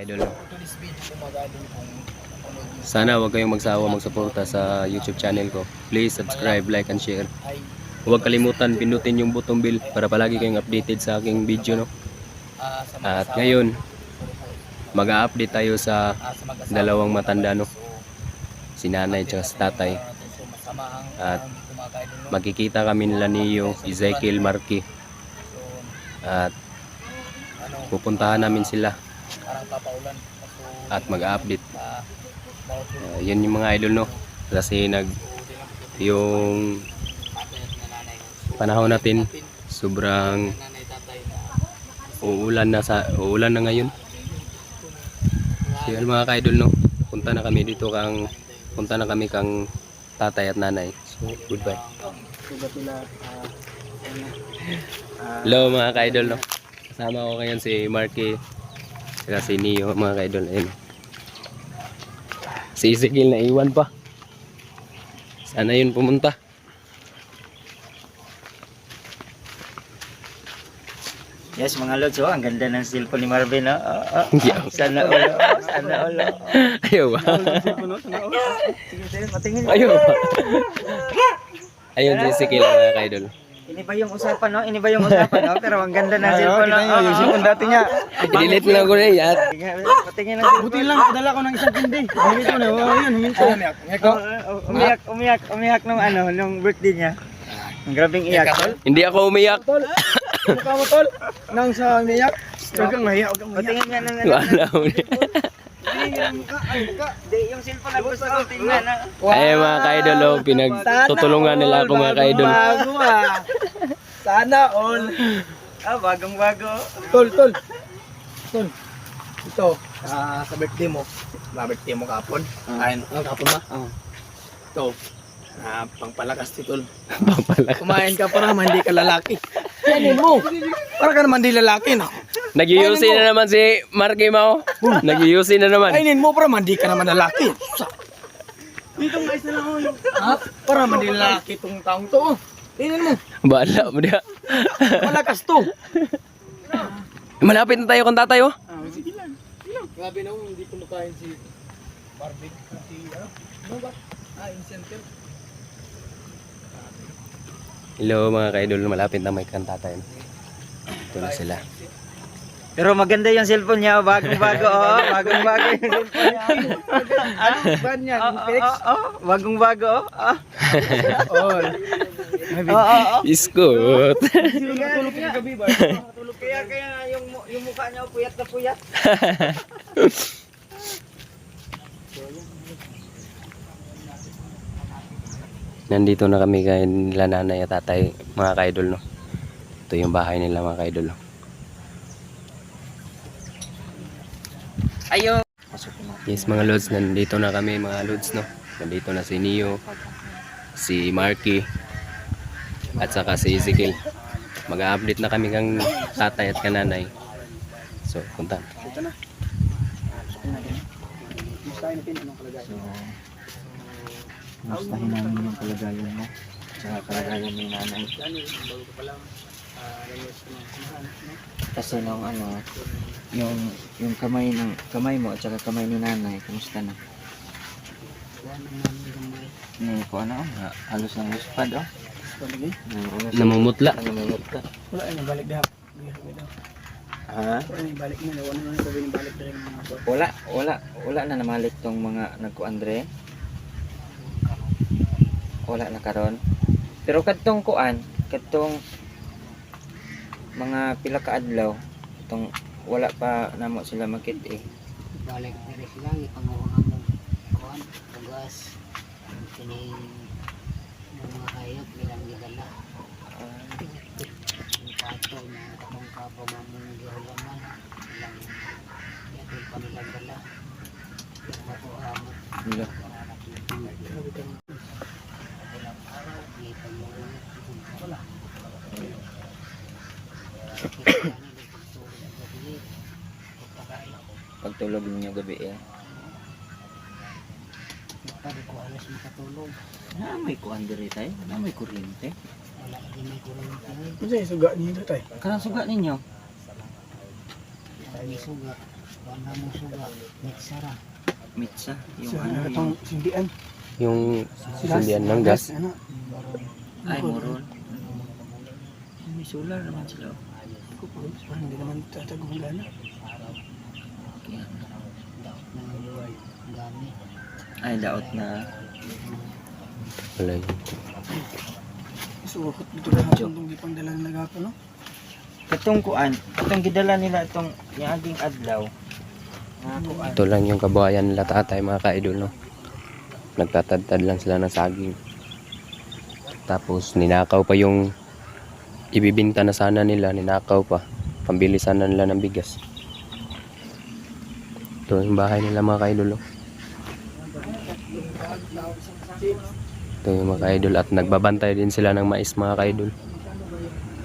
idol. Sana huwag kayong magsawa magsuporta sa YouTube channel ko. Please subscribe, like, and share. Huwag kalimutan pindutin yung button bell para palagi kayong updated sa aking video, no? At ngayon, mag-a-update tayo sa dalawang matanda, no? Si nanay at si tatay. At magkikita kami nila ni Ezekiel Marky. At pupuntahan namin sila at mag-update. Yun yung mga idol, no? Kasi yung panahon natin sobrang uulan na ngayon. So yun mga ka-idol, no? Punta na kami kang tatay at nanay. So goodbye. Hello mga ka-idol, no? Kasama ko ngayon si Marky at si Neo mga ka-idol. Ayun. Si Ezekiel na iwan pa. Sana yun pumunta. Yes mga lods, ang ganda ng cellphone ni Marvin, no? Sana all. Ayaw ba? Sige, patingin. Ayaw ba? Ayun si Ezekiel mga ka-idol. Ini ba yung usapan, no? Pero ang ganda ng cellphone, no? Yung cellphone dati niya. I-delete lang ko na yan. Patingin lang. Buti lang, padala ko ng isang tindi. Huminto na, Umiyak nung birthday niya. Ang grabing iyak. Hindi ako umiyak. Mukha mo tol, nang sa umiyak. Huwag kang mahiya, huwag kang mahiya. Patingin nga ng Wala mo na. Di, yung cellphone na gusto ko tingnan, na. Ay mga ka-idol, oh, pinagtutulungan nila ako mga ka-idol. Bago Sana all. Bagong-bago. Tol. Ito, sa birthday mo. Birthday mo kapon. Ayun, kapon ba? Ito. Pangpalakas si tol. Papalak. Kumain ka para naman hindi ka lalaki. Kainin mo. Para ka naman di lalaki, no? Nag-iusin na naman si Marky Mao. Nag-iusin na naman. Kainin mo para naman di ka naman lalaki. Dito nga isa lang ako. Para naman di lalaki itong taong to. Kainin mo. Bahala mo diya. Malakas to. Malapit na tayo kung tatay, oh. Sige lang. Grabe na hindi kumakain si Barbie. Ano ba? Incentive. Hello mga ka-idol, malapit na may kantatay. Ito na sila. Pero maganda yung cellphone niya, bagong-bago, bagong-bago yung cellphone niya. Ano ba niyan? Fix? Bagong-bago, All. Iskot. Tulog ka gabi ba? Kaya yung mukha niya puyat na puyat. Nandito na kami kay nila nanay at tatay mga ka-idol, no. Ito yung bahay nila mga ka-idol, no. Ayun. Yes mga lods, nandito na kami mga lods, no. Nandito na si Neo, si Marky at saka si Ezekiel. Mag-update na kami kang tatay at kananay. So punta. Ito na. Mustahin natin anong kalagayan. Mustahin namin yung kalagayan mo. Tsaka kalagayan ni nanay. Kasi nung yung kamay mo at saka kamay ni nanay, kumusta na? Ko halos ng luspad, Namumutla. Wala yung balik dahap. Ha? Wala yung balik mo. Wala na sabi yung balik dahil mga Wala na namalik tong mga nagkuandre. Wala na karon. Pero kadtong mga pila ka adlaw, itong wala pa namo sila makit eh. Balik diri sila ipanguha mo kuan tugas kini mga hayop bilang gidala pato na katong kapo mamong gihulaman lang yatin pa nilang dala pato amo Nila. Pagtulog ninyo gabi eh. Pwede ko alas makatulog. May kuan diri tay, may kuryente. Wala din may kuryente. Kasi suga niyo tay. Kanang suga ninyo? Ay suga. Kuan na mo suga. Mitsara. Mitsa. Yung Sa ano atong yung... sindian. Yung sindihan ng gas. Ano? Ay, moron. May solar naman sila. Hindi naman tatagong gana. Kaya, Daot na gamit. ay, daot na. Wala yun. So, dito na itong gipang dalang nagapo, no? Katong kuan, itong gidala nila itong niaging adlaw. Nga kuan. Ito lang yung kabuhayan nila tatay mga ka-idol, no? Nagtatadtad lang sila ng saging. Tapos ninakaw pa yung ibibinta na sana nila, ninakaw pa. Pambili sana nila ng bigas. Ito yung bahay nila mga ka-idol, no? Ito yung mga ka-idol at nagbabantay din sila ng mais mga ka-idol.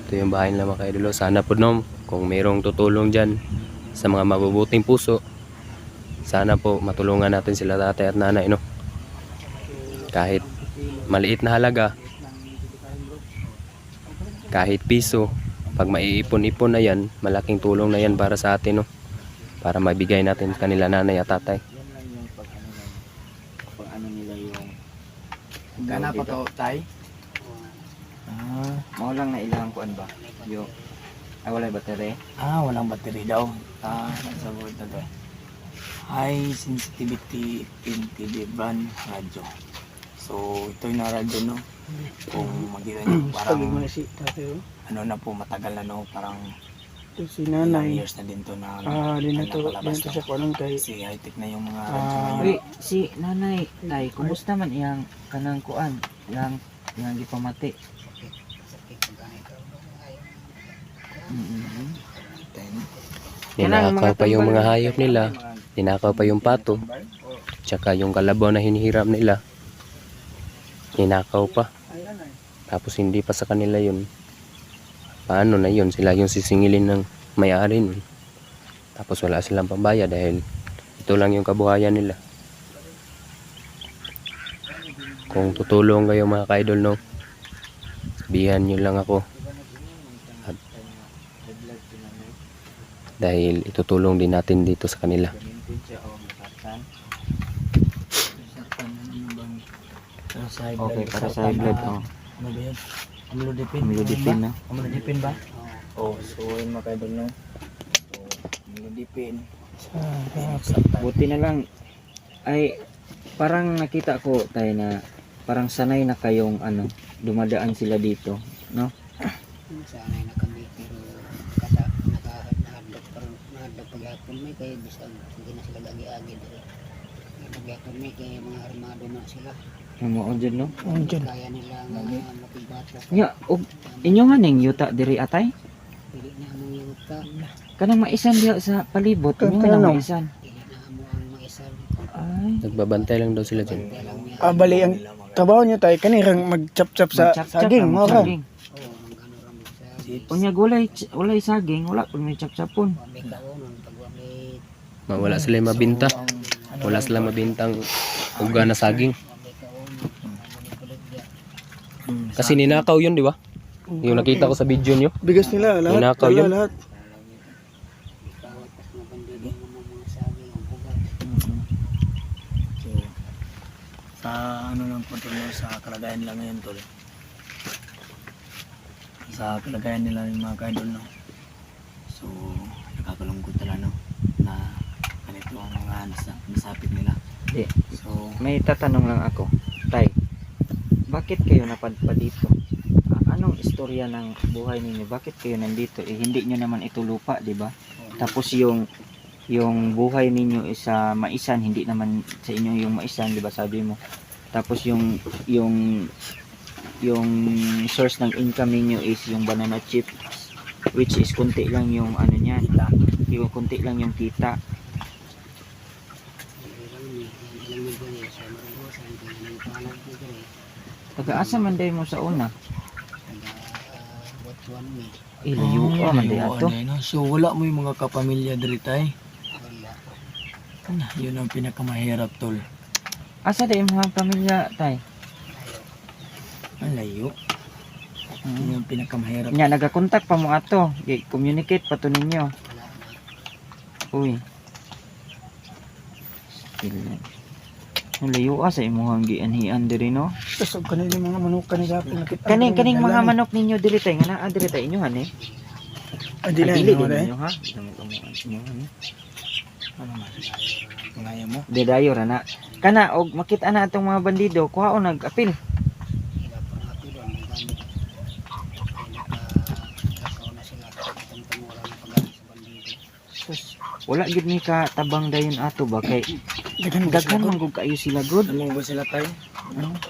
Ito yung bahay nila mga ka-idol. Sana po no, kung mayroong tutulong dyan sa mga mabubuting puso, sana po matulungan natin sila tatay at nanay, no? Kahit maliit na halaga, kahit piso, pag maiipon-ipon na yan, malaking tulong na yan para sa atin, no? Para mabigay natin kanila nanay at tatay. Yan lang yung pag ano nila yung... Gana pa to, tay. Mao lang na ilang kuan ba? Yung... Ay, wala battery? Walang battery daw. Nasa board na to. High sensitivity TV brand radio. So, ito yung radyo, no? Kung makita nyo, parang ano na po, matagal na, no? Parang Si ilang nanay. years na din to na Din to siya kuanong kay kasi high-tech na yung mga radyo ngayon. Uy, si nanay, tay, kumusta man iyang kanang kuan? Yang gipamati. Sakit ko ganit. Ay, Tayo na. Ninakaw pa yung mga hayop nila, ninakaw pa yung pato, tsaka yung kalabaw na hinihiram nila, ninakaw pa. Tapos hindi pa sa kanila yun. Paano na yun? Sila yung sisingilin ng may-ari nun. Tapos wala silang pambaya dahil ito lang yung kabuhayan nila. Kung tutulong kayo mga ka-idol, no, sabihan nyo lang ako. At dahil itutulong din natin dito sa kanila. Okay, para sa high blood. Oh. Ano ba yun? Amlodipin. Amlodipin na. Amlodipin ba? So yun mga kaidol, no? So, amlodipin. Buti na lang ay parang nakita ko tayo na parang sanay na kayong ano, dumadaan sila dito, no? sanay na kami pero kada nahadlok parang nahadlok paghapon may kay bisag hindi na sila agi-agi dire. Paghapon may kay mga armado na sila. Mo dyan, no? Kaya nila nga mapigbata. Nya, og inyo nga ning yuta diri atay? Pili na among yuta. Kanang maisan diha sa palibot, inyo nga nang maisan. Pili na amo ang maisan. Ay, Nagbabantay lang daw sila dyan. Kaya lang niya. bali ang trabaho niyo tay kanirang magchap-chap sa magchap-chap saging ang mo ra. saging. Oo, ang ano ra mo sa Unya walay saging, wala pud may chap-chapon. may kaonon pag may Wala sila mabinta. Wala sila mabintang uga na saging. may kaonon may kuligya. Kasi ninakaw yun, di ba? Yung nakita ko sa video nyo. Bigas nila lahat. Ninakaw dala, yun. lahat. Bawat pas mabandili mo mga saging ang ugat. So, sa ano lang po tol, no, sa kalagayan lang ngayon tol. Sa kalagayan nila ng mga kaidol, no. So, nakakalungkot talaga, no, na ganito ang mga nasapit nila. Di, So, may tatanong lang ako. Tay, bakit kayo napadpa dito? Anong istorya ng buhay ninyo? Bakit kayo nandito? Eh, hindi nyo naman ito lupa, di ba? Tapos yung buhay ninyo is sa maisan, hindi naman sa inyo yung maisan, di ba sabi mo? Tapos yung source ng income ninyo is yung banana chips, which is kunti lang yung ano niyan, yung kunti lang yung kita. Hindi lang ni sa marusan kaya nang panag ni dire. Taga-asa man day mo sa una? Butuan mi. Ilayo ka man day ato. no? So, wala mo yung mga kapamilya diri tay. Wala. Yun ang pinakamahirap tol. Asa day mga pamilya tay? Ang layo. Yun ang pinakamahirap. Nya nagakontak pa mo ato, communicate pa to ninyo. Wala na. Uy, Pila. Ang layo sa imuhang gianhian diri no. Tapos og kanili mga manok kanila pinakita. Kaning mga manok ninyo diri tay nga naa diri tay inyohan eh. Adila Dili mo din dai. ninyo ha. Inyohan eh. Ano man? Ngaya mo. Dedayo ra na. Kana og makita na atong mga bandido kuhaon nag-apil. Sila po nga doon, may gamit. Nakakaw na sila. Itong tumura ng paggamit sa bandido. Sus, wala gid ni ka tabang dayon ato ba kay Daghan daghan man gud kayo sila good. Ano ba sila tayo?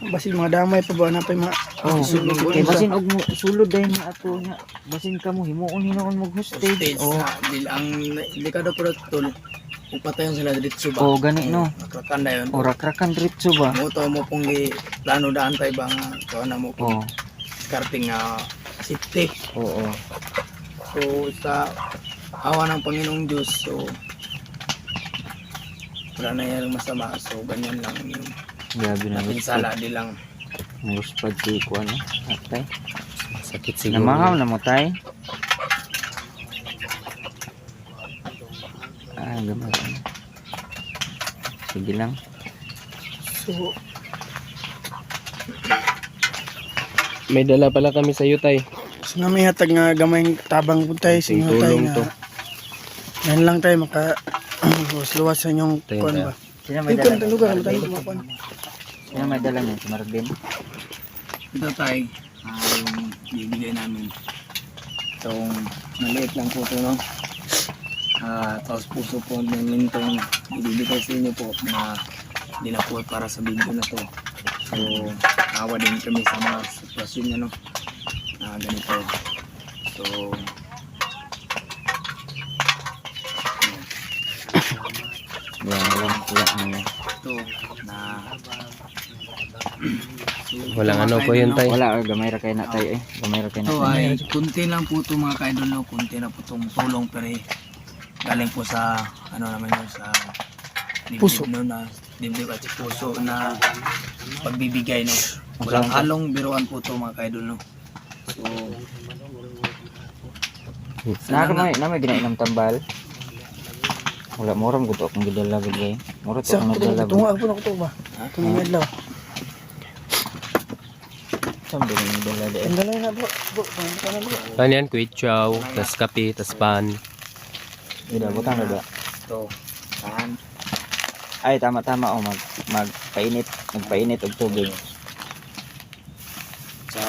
Basin mga damay pa ba na pa mga Oh, sulod ko kay sa- basin og sulod dayon na ato nya. Basin kamo himuon hinoon mo hostage. Stage Oh, na bilang delikado pero tol. Upatayon sila dito ba? oh gani no. Nakrakan na yun. Ora krakan diretso ba? Mo to mo pong gi plano daan tayo ba nga kuha na mo pong Oh, karting nga safety. oo. So sa awa ng Panginoong Diyos, so wala na yung masama. So ganyan lang yung Grabe na napinsala di lang. Muspad si kuan no. Atay. Sakit siguro. Namahaw na mo tay. Ah, gamay. Sige lang. So, May dala pala kami sa iyo, tay. so na may hatag nga gamay tabang po tayo sa inyo tayo Tulong to. nga. Yan lang tayo maka luwas sa inyong Tayo kuan na. ba. Sino may Tingkan dala? ta lugar mo tayo kumakuan. Sino may dala niya? Si Marvin? Ito tayo, yung bibigay namin. Itong maliit lang po ito, no? Tapos puso po namin itong ibibigay sa inyo po na hindi na po para sa video na to. So, awa din kami sa mga sitwasyon nyo, no? Ganito. So, Yan, wala niya. ito na Walang ano po yun, tay. Wala, gamay ra kay na tayo eh. Gamay ra kay na ito tayo. ay kunti lang po ito mga kaidol, no? Kunti na po itong tulong pero galing po sa ano naman yun sa dibdib, Puso. no, na dibdib at puso na pagbibigay, no? Walang halong biruan po ito mga kaidol, no? So Na may ginainom tambal. Wala mo ram gud akong gidala gud kay. Mura to Sa akong nagdala. tunga ako na ko to ba. Tunga adlaw. Sam din ang dala di. Ang dalay na bro. Bro, kana bro. Ano yan? Kuit chow, tas kape, tas pan. Ida butang na ba? ito saan Ay tama oh magpainit og tubig. so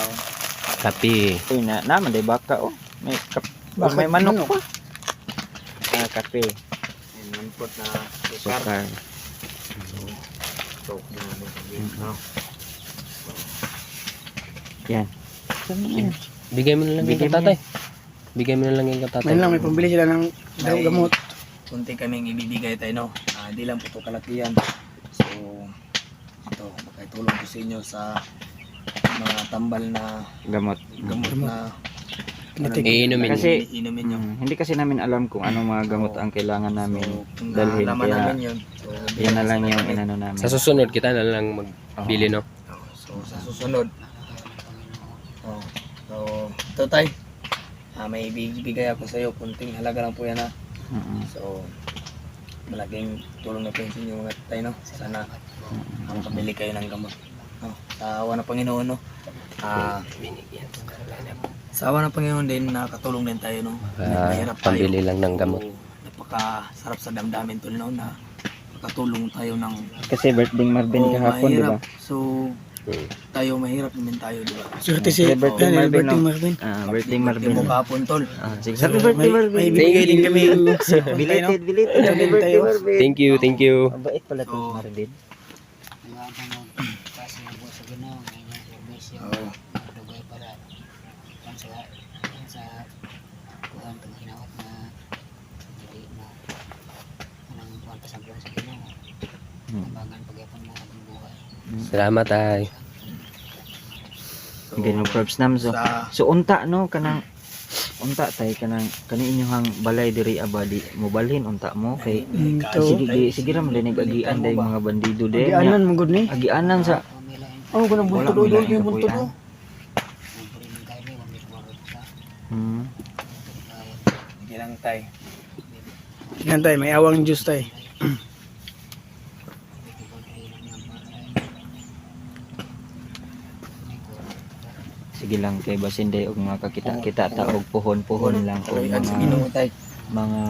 Kape. Uy na naman day baka oh. May Bakit may manok manok? pa. Ah, kape, yun po na sukar. sukar. So no? Yan. Bigay mo na lang Bigay yung mo tatay. Bigay mo na lang yung tatay. May lang may pambili sila ng daw May- gamot. Kunti kaming ibibigay tayo, no? Di lang po ito kalakihan. So, ito, makatulong ko sa inyo sa mga tambal na Gamot. gamot na Natik. Iinumin. Kasi- iinumin nyo. Hindi kasi namin alam kung anong mga gamot ang kailangan namin. So, kung dalhin, nalaman kaya namin yun, so, Yan na lang yung inano namin. Sa susunod, kita na lang magbili, no? So, sa susunod. Oh, so, ito tayo. May ibibigay ako sa iyo. Kunting halaga lang po yan, ha? Mm-mm. So, malaking tulong na po sa inyo mga tayo, no? Sana makabili kayo ng gamot. No? Sa awa ng Panginoon, no? Sa awa ng Panginoon din, nakatulong din tayo, no? Mahirap tayo. Pambili lang ng gamot. So, napakasarap sa damdamin tol, no? Na makatulong tayo ng Kasi birthday Marvin kahapon, di ba? mahirap. So, tayo mahirap namin tayo, di ba? Swerte si Birthday yan, Marvin, birthday no? Marvin. Ah, birthday Birthday Marvin. mo kahapon, tol. Ah, sige. So, Happy birthday may Marvin. bibigay din kami. Belated happy birthday Marvin. Thank you, thank you. Mabait pala to So, Marvin. Nagabang kasi ng buwan sa Ginoo, ngayon servisyo, Oo. dugay para kan sa kuhan pag hinawat na dili na anang kuhan pa sa buwan sa Ginoo. Tambangan pagyapon mo ang buhay. Salamat, tay. So, Ganun props nam so. sa So unta no kanang unta tay kanang kani inyong balay diri abadi mo balhin unta mo kay Ito. sige ra malinig agian day mga bandido Di day. anan mo gud ni. Agianan sa Pamila yung Oh, kanang Wala, buntot wala, do, yung buntot kapuyan. do. nagpuri ng kayo may wamit warot sa hmm. hindi lang tayo. Yan tay, may awang juice tay. Sige lang kay basin day og mga kakita-kita ta og puhon-puhon lang og Kaloyan sa mga Ginoo tay. mga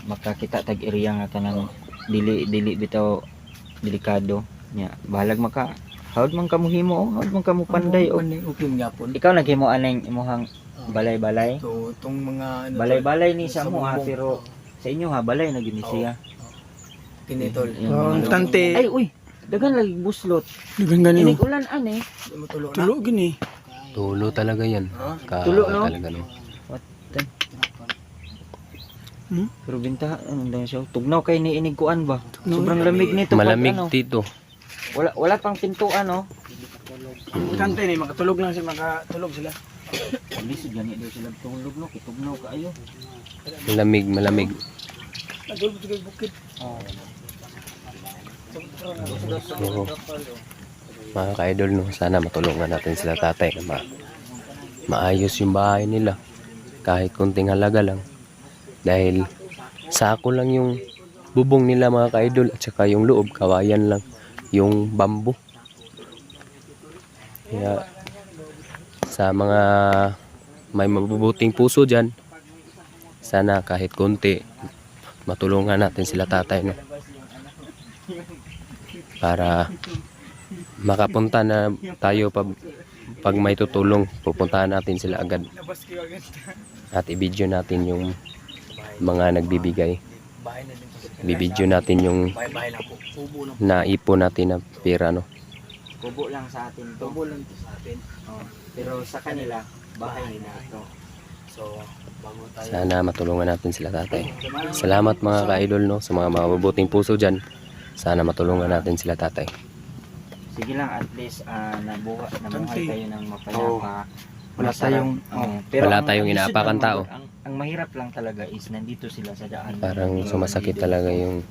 makakita tag area nga tanang dili bitaw delikado nya bahalag maka hawd man kamo himo hawd man kamo panday og Okay gyapon. ikaw naghimo aning imong balay-balay So tong mga balay-balay ni sa sa mo ha bumbong. pero sa inyo ha balay na gini siya tinitol. Yung Oh, mga- tante. ay uy daghan lagi buslot Dagan ganyo. inig ulan ani Matulog na. Tulo gini. Tulo talaga yan. Tulo, no? Talaga, no? pero binta ano daw siya tugnaw kay ni inig kuan ba No. sobrang lamig nito pag Malamig ano dito. wala pang pintuan no Tante ni makatulog lang sila, makatulog sila. lisod gani daw sila tulog no kitugnaw kaayo Malamig. Natulog sa bukid. Oo. Mga ka-idol, no? Sana matulungan natin sila tatay na maayos yung bahay nila. Kahit kunting halaga lang. Dahil sako lang yung bubong nila mga ka-idol at saka yung loob, kawayan lang. Yung bamboo. Kaya sa mga may mabubuting puso dyan, sana kahit kunti matulungan natin sila tatay, no? Para makapunta na tayo pag may tutulong, pupuntahan natin sila agad at i-video natin yung mga nagbibigay, Bahay na din po sa bibidyo natin yung bahay lang po. Kubo lang. naipon natin na pera, no? kubo lang sa atin to Kubo lang po sa atin. oh. Pero sa kanila bahay nila to So bago tayo. Sana matulungan natin sila tatay. Salamat mga ka-idol, no? Sa mga mabubuting puso dyan, sana matulungan natin sila tatay. sige lang at least namuhay kayo ng mapayapa Wala tayong Wala ang tayong isip inaapakan lang, tao. ang mahirap lang talaga is nandito sila sa daan Parang sumasakit talaga yung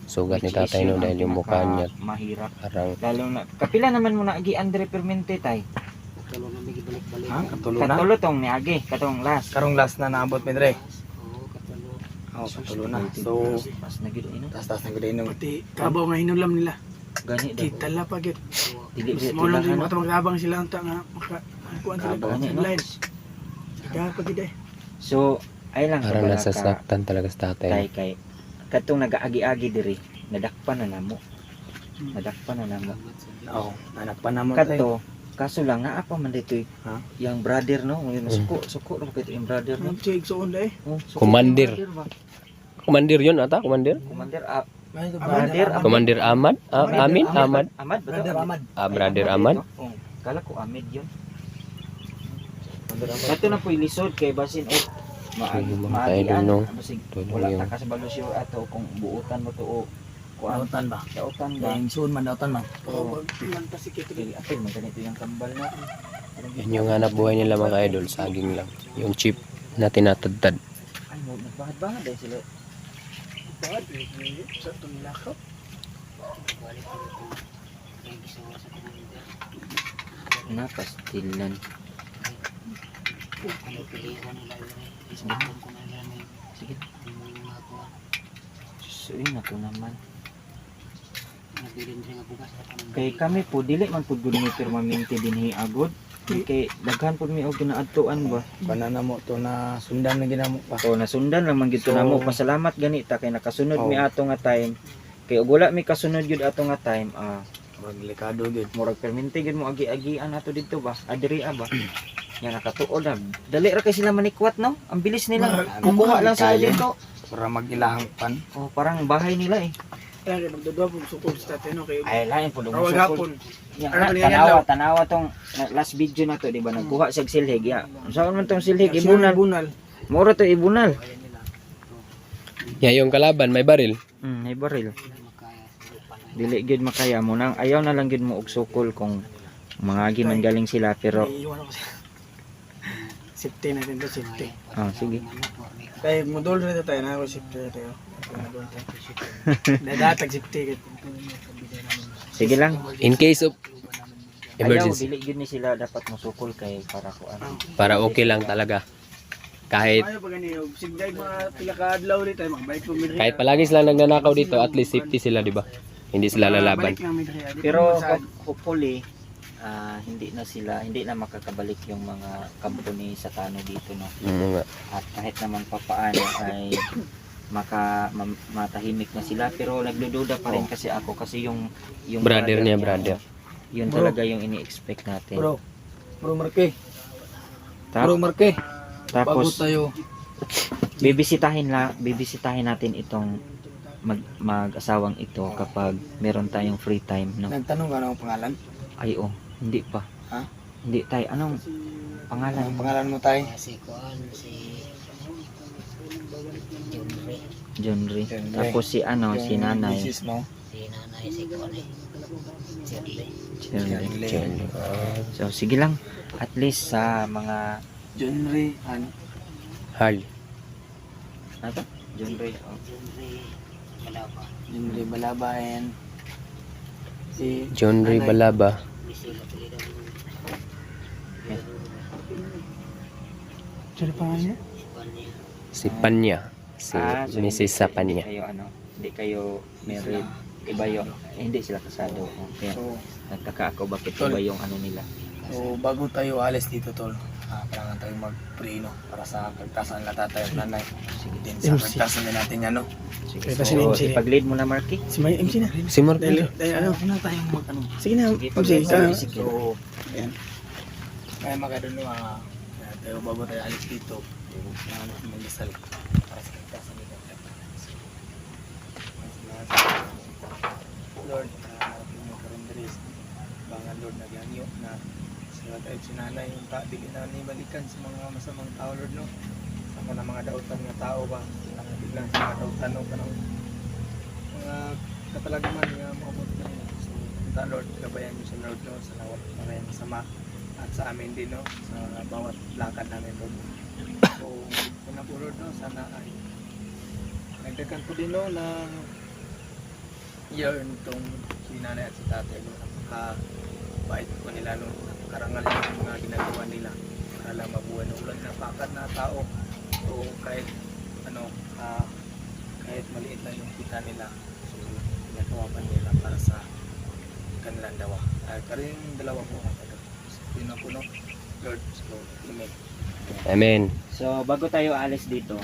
sugat ni tatay, no? Dahil yung mukha niya mahirap parang lalo na kapila naman mo na agi Andre Permente tay Tulo na may balik-balik. ha, katulo na. katulo tong ni agi katong last Karong last na naabot mi dire. Oo, katulo. Oh, katulo na. So pas na gid ino taas na gid nung Pati kabaw nga hinulam nila. gani daw Kita la pagit. dili Mo lang din tilahan, no? mga magabang sila unta nga kuan sila Kabaw sa niya, no? line. Kaya pagit eh. so ay lang parang kabala ka, nasasaktan talaga sa tatay, no? tay kay katong nagaagi-agi diri nadakpan na namo oh, anak pa naman tayo. kadto kaso lang naa pa man dito Ha? yung brother no yung suko ra kay yung brother no Ang chig so onda eh. Oh, suko Commander. yung brother ba? Commander yun ata, commander? Commander Brother, Commander Ahmad? Amin? Ahmad? Ahmad ba to? Brother Ahmad. Brother Ahmad? Oh, kala ko Ahmed yun. Kato na po ilisod kay basin o Sige, mga kaidol, no? Tuloy wala yung- ta ka sa balusyo ato kung buutan mo to o kuan Dautan ba? dautan ba Dahil soon man dautan man. oh, lang pa si Kito. kaya atin man ganito yung kambal na Yan yung hanap buhay nila mga idol, saging lang. Yung chip na tinatadtad. ay mo nagbahad-bahad dahil sila Bad sa tong lakaw. Balik ko ito. May gisawa sa commander. napastilan Ano pilihan nila yun eh. Isipon ko na nila may sige yung mga kuha. suin na to naman Nagbilin rin ang bugas sa commander. kay kami po dili man pud gud mi permanente dinhi agod kay daghan pud mi og ginaadtuan ba Banana mo to na sundan na ginamo pa. o nasundan lang man gid to namo pasalamat gani ta kay nakasunod mi ato nga time kay ug wala mi kasunod gyud ato nga time Maglikado gid. murag permente gyud mo agi-agian ato dito ba adiri ba yan nakatuod na dali ra kay sila manikwat no ang bilis nila kukuha lang sila Kaya. dito Para magilahang pan. oh parang bahay nila eh Kaya magdudwa po suko sa tatay no kay ay lain pud Rawag hapon. Ya, Ano ba niya tanawa tong last video na to di ba nagkuha sa silhig ya saan man tong silhig ibunal bunal. mura to ibunal Yan yung kalaban, may baril. may baril Makaya. dili gyud makaya mo nang ayaw na lang gyud mo og sukol kung mga man galing sila pero May iwan ako siya. Safety natin to safety. sige Kaya modul rin tayo na ako safety tayo. Dadatag safety. sige lang In case of ayaw emergency. dili gyud ni sila dapat musukol kay para ko ano Para okay lang talaga. Kahit Ayaw pa ganyan. Sigday mga pila ka adlaw dito. Magbalik po midri. kahit palagi sila nagnanakaw dito, at least safety sila, di ba? Hindi sila lalaban. Balik na midri. pero hopefully hindi na makakabalik yung mga kampo ni Satano dito, no. Nga. At kahit naman papaano ay matahimik na sila, pero nagdududa pa rin kasi ako kasi yung Brother niya, brother. yun Bro. talaga yung ini-expect natin. Bro Marque, Tap- Marque, bago tapos tayo. bibisitahin natin itong mag-asawang ito kapag meron tayong free time, no. Nagtanong ka ng pangalan? Ay, hindi pa. Ha? Hindi tayo. Anong pangalan? Anong pangalan mo tayo? Si Kuan, si John Ray. John Ray. John Ray. Tapos si si nanay. Mrs. mo? Si nanay, si Kuan eh. Shirley. John Ray. John So, sige lang. At least sa mga John Ray and Hard. ano to? John Ray. Oh. John Ray. Wala pa. John Ray Balaba and si John Ray Nanay. Balaba. Bisi matulid ang Sino pa niya? Kuan niya. Si Panya. Si So Mrs. Sapanya. Hindi kayo married. Iba yung, hindi sila kasado. Kaya So, nagtaka ako bakit Tol. iba yung ano nila. so bago tayo alis dito tol, kailangan tayo mag-pray no para sa kagtasan ng tatay at nanay. Sige din. Din sa MC. kagtasan din natin yan no. Sige. Kaya kasi ni MC. ipag-lead mo na, Marky. Si may MC na. Si Mark. Dahil ano. Ano tayong mag-ano? Sige na, Sige, MC. pag-lead Ikaw. mo. Sige. So, Ayan. kaya makadun no, tayo bago tayo alis dito, mag-isal para sa kagtasan nila. Lord, yung karinderis, bangan Lord, nagyangyo na sila tayo sinanay yung dili na nibalikan sa mga masamang tao Lord no. Sa mga dautan nga tao ba, biglang sa mga dautan no, kanang mga katalagaman nga maabot na nila. So, punta Lord, gabayan niyo sa Lord no, sa lawat mga yung masama at sa amin din no, sa bawat lakad namin Lord. So, una po Lord no, sana ay nagdagan po din no ng yearn tong si nanay at si tatay no, napaka-bait po nila no, napakarangal yung mga ginagawa nila para lang mabuhay no, ulan na pakat na tao. So kahit ano, kahit maliit lang yung kita nila, so ginagawa pa nila para sa kanilang dawa. Karin dalawa po ang tagal. So yun na po no, Lord, so amen. Amen. So, bago tayo alis dito,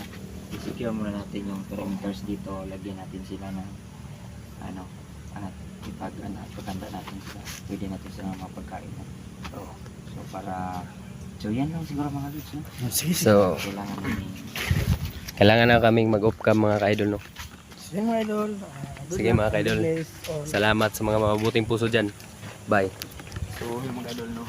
i-secure muna natin yung perimeters dito. Lagyan natin sila ng at pagkanda natin sila. Pwede natin sila mapagkain. So, so yan lang siguro mga kids. No? Sige, sige. So, Kailangan namin kailangan na kaming mag-off-cam mga ka-idol, no? Sige mga idol. Good Sige, luck. mga ka-idol. God bless all. Salamat sa mga mabuting puso dyan. Bye. So yung mga idol no,